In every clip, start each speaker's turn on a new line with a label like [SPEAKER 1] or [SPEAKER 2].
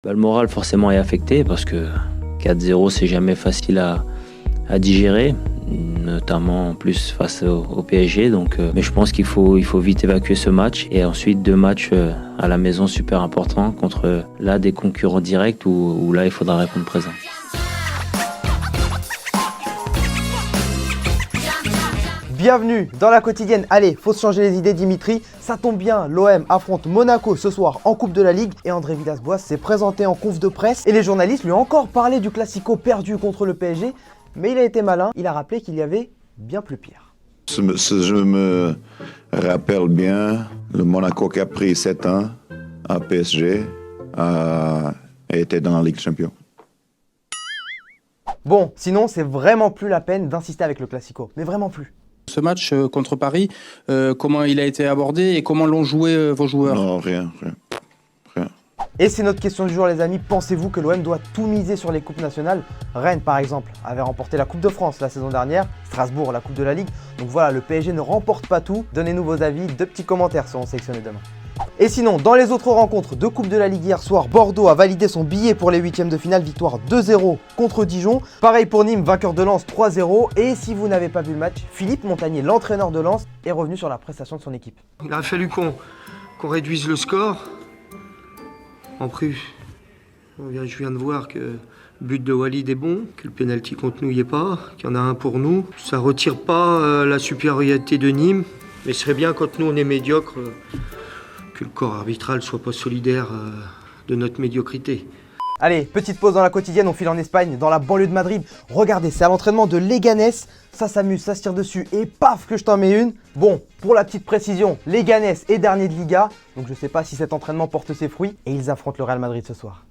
[SPEAKER 1] Le moral forcément est affecté parce que 4-0 c'est jamais facile à digérer, notamment en plus face au PSG. Mais je pense qu'il faut vite évacuer ce match et ensuite 2 matchs à la maison super importants contre là des concurrents directs où là il faudra répondre présent.
[SPEAKER 2] Bienvenue dans la quotidienne. Allez, faut se changer les idées, Dimitri. Ça tombe bien, l'OM affronte Monaco ce soir en Coupe de la Ligue et André Villas-Boas s'est présenté en conf de presse et les journalistes lui ont encore parlé du classico perdu contre le PSG, mais il a été malin, il a rappelé qu'il y avait bien plus pire.
[SPEAKER 3] Je me rappelle bien, le Monaco qui a pris 7 ans à PSG était dans la Ligue des Champions.
[SPEAKER 2] Bon, sinon c'est vraiment plus la peine d'insister avec le classico, mais vraiment plus.
[SPEAKER 4] Ce match contre Paris, comment il a été abordé et comment l'ont joué vos joueurs?
[SPEAKER 3] Non, rien.
[SPEAKER 2] Et c'est notre question du jour les amis, pensez-vous que l'OM doit tout miser sur les coupes nationales? Rennes par exemple avait remporté la Coupe de France la saison dernière, Strasbourg la Coupe de la Ligue, donc voilà, le PSG ne remporte pas tout. Donnez-nous vos avis, 2 petits commentaires seront sélectionnés demain. Et sinon, dans les autres rencontres de Coupe de la Ligue hier soir, Bordeaux a validé son billet pour les 8e de finale, victoire 2-0 contre Dijon. Pareil pour Nîmes, vainqueur de Lens 3-0. Et si vous n'avez pas vu le match, Philippe Montagnier, l'entraîneur de Lens, est revenu sur la prestation de son équipe.
[SPEAKER 5] Il a fallu qu'on réduise le score. En plus, je viens de voir que le but de Walid est bon, que le pénalty contre nous y est pas, qu'il y en a un pour nous. Ça retire pas la supériorité de Nîmes, mais ce serait bien quand nous on est médiocre, que le corps arbitral soit pas solidaire de notre médiocrité.
[SPEAKER 2] Allez, petite pause dans la quotidienne, on file en Espagne, dans la banlieue de Madrid. Regardez, c'est à l'entraînement de Leganés, ça s'amuse, ça se tire dessus et paf que je t'en mets une. Bon, pour la petite précision, Leganés est dernier de Liga, donc je sais pas si cet entraînement porte ses fruits et ils affrontent le Real Madrid ce soir.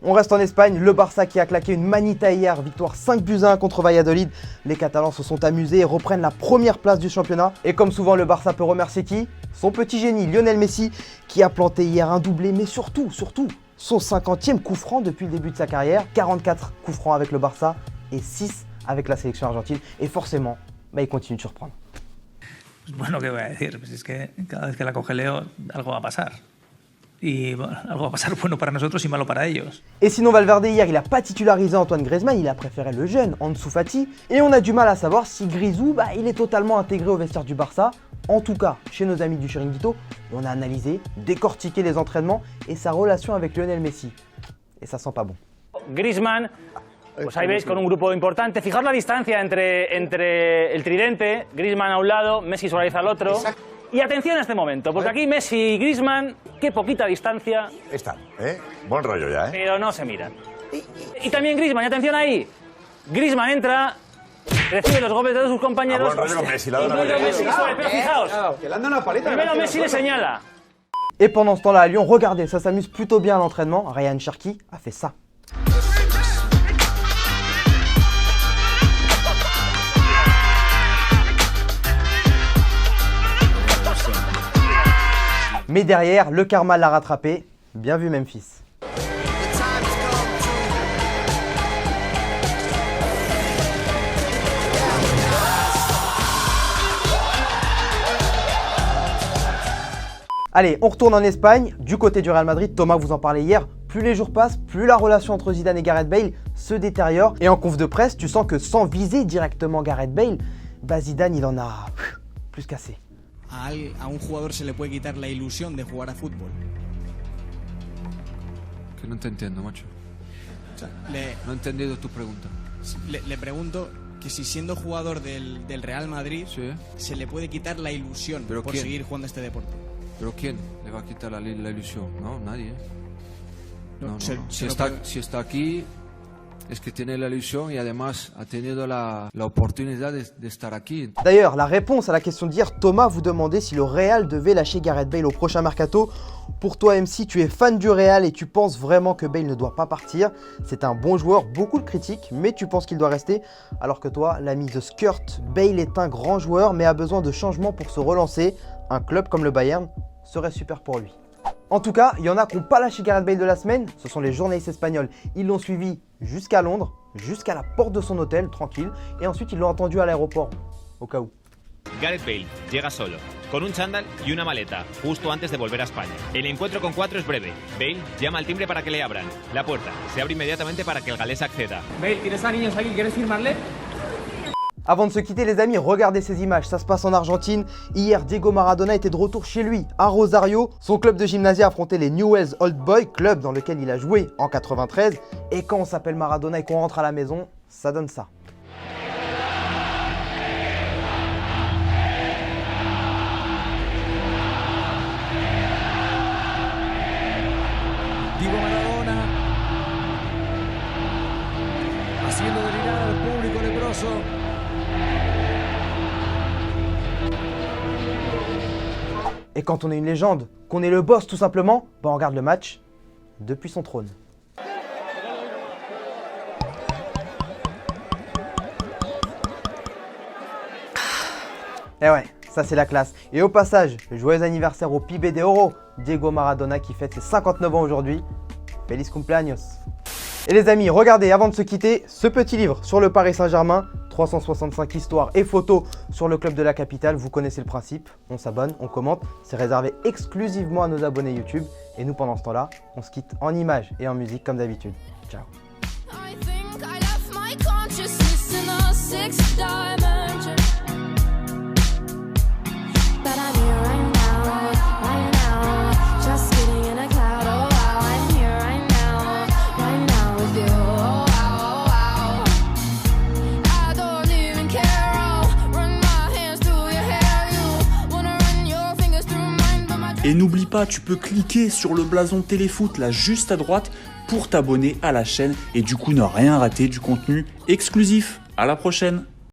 [SPEAKER 2] On reste en Espagne, le Barça qui a claqué une manita hier, victoire 5-1 contre Valladolid. Les Catalans se sont amusés et reprennent la première place du championnat. Et comme souvent, le Barça peut remercier qui? Son petit génie, Lionel Messi, qui a planté hier un doublé, mais surtout, son 50e coup franc depuis le début de sa carrière. 44 coups francs avec le Barça et 6 avec la sélection argentine. Et forcément, il continue de surprendre.
[SPEAKER 6] Bueno, ¿qué voy a decir? Pues es que cada vez que la coge Leo, algo va a pasar. Y bueno, algo va a pasar bueno para nosotros y malo para ellos.
[SPEAKER 2] Et sinon Valverde hier, il n'a pas titularisé Antoine Griezmann, il a préféré le jeune Ansu Fati. Et on a du mal à savoir si Grisou, il est totalement intégré au vestiaire du Barça. En tout cas, chez nos amis du Chiringuito, on a analysé, décortiqué les entraînements et sa relation avec Lionel Messi. Et ça sent pas bon.
[SPEAKER 7] Griezmann, pues ahí veis con un grupo importante. Fijaos la distancia entre el tridente, Griezmann a un lado, Messi Suárez al otro. Exacto. Y atención a este momento, porque aquí Messi y Griezmann, qué poquita distancia.
[SPEAKER 8] Están, buen rollo ya,
[SPEAKER 7] Pero no se miran. Y también Griezmann, y atención ahí. Griezmann entra, recibe los golpes de todos sus compañeros.
[SPEAKER 8] Buen rollo con Messi, la
[SPEAKER 7] Messi y Suárez, pero fijaos. Primero Messi le señala.
[SPEAKER 2] Et pendant ce temps-là à Lyon, regardez, ça s'amuse plutôt bien à l'entraînement. Ryan Cherki a fait ça. Mais derrière, le karma l'a rattrapé. Bien vu Memphis. Allez, on retourne en Espagne. Du côté du Real Madrid, Thomas vous en parlait hier. Plus les jours passent, plus la relation entre Zidane et Gareth Bale se détériore. Et en conf de presse, tu sens que sans viser directement Gareth Bale, Zidane il en a plus qu'assez.
[SPEAKER 9] A un jugador se le puede quitar la ilusión de jugar a fútbol.
[SPEAKER 10] Que no te entiendo, macho.
[SPEAKER 9] O sea,
[SPEAKER 10] no he entendido tu pregunta.
[SPEAKER 9] Le pregunto que si siendo jugador del Real Madrid se le puede quitar la ilusión por seguir jugando este deporte.
[SPEAKER 10] ¿Pero quién le va a quitar la ilusión? No, nadie.
[SPEAKER 9] No.
[SPEAKER 10] Si está aquí, Es que tiene la ilusión y además ha tenido la oportunidad de estar aquí.
[SPEAKER 2] D'ailleurs, la réponse à la question d'hier, Thomas vous demandait si le Real devait lâcher Gareth Bale au prochain mercato. Pour toi MC, tu es fan du Real et tu penses vraiment que Bale ne doit pas partir. C'est un bon joueur, beaucoup le critiquent, mais tu penses qu'il doit rester. Alors que toi, l'ami The Skirt, Bale est un grand joueur mais a besoin de changements pour se relancer. Un club comme le Bayern serait super pour lui. En tout cas, il y en a qui n'ont pas lâché Gareth Bale de la semaine, ce sont les journalistes espagnols. Ils l'ont suivi jusqu'à Londres, jusqu'à la porte de son hôtel, tranquille, et ensuite ils l'ont entendu à l'aéroport, au cas où.
[SPEAKER 11] Gareth Bale llega solo, con un chándal y una maleta, justo antes de volver a España. El encuentro con 4 es breve. Bale llama al timbre para que le abran. La puerta se abre inmediatamente para que el galés acceda.
[SPEAKER 12] Bale, ¿tienes a niños aquí? ¿Quieres firmarle?
[SPEAKER 2] Avant de se quitter les amis, regardez ces images, ça se passe en Argentine. Hier, Diego Maradona était de retour chez lui, à Rosario. Son club de Gimnasia affrontait les Newell's Old Boys, club dans lequel il a joué en 93. Et quand on s'appelle Maradona et qu'on rentre à la maison, ça donne ça.
[SPEAKER 9] Diego Maradona haciendo delirar al público leproso.
[SPEAKER 2] Et quand on est une légende, qu'on est le boss tout simplement, bah on regarde le match depuis son trône. Et ouais, ça c'est la classe. Et au passage, joyeux anniversaire au Pibe de Oro, Diego Maradona qui fête ses 59 ans aujourd'hui. Feliz cumpleaños. Et les amis, regardez avant de se quitter ce petit livre sur le Paris Saint-Germain. 365 histoires et photos sur le club de la capitale. Vous connaissez le principe, on s'abonne, on commente. C'est réservé exclusivement à nos abonnés YouTube. Et nous pendant ce temps-là, on se quitte en images et en musique comme d'habitude. Ciao.
[SPEAKER 13] Et n'oublie pas, tu peux cliquer sur le blason Téléfoot là juste à droite pour t'abonner à la chaîne et du coup ne rien rater du contenu exclusif. À la prochaine!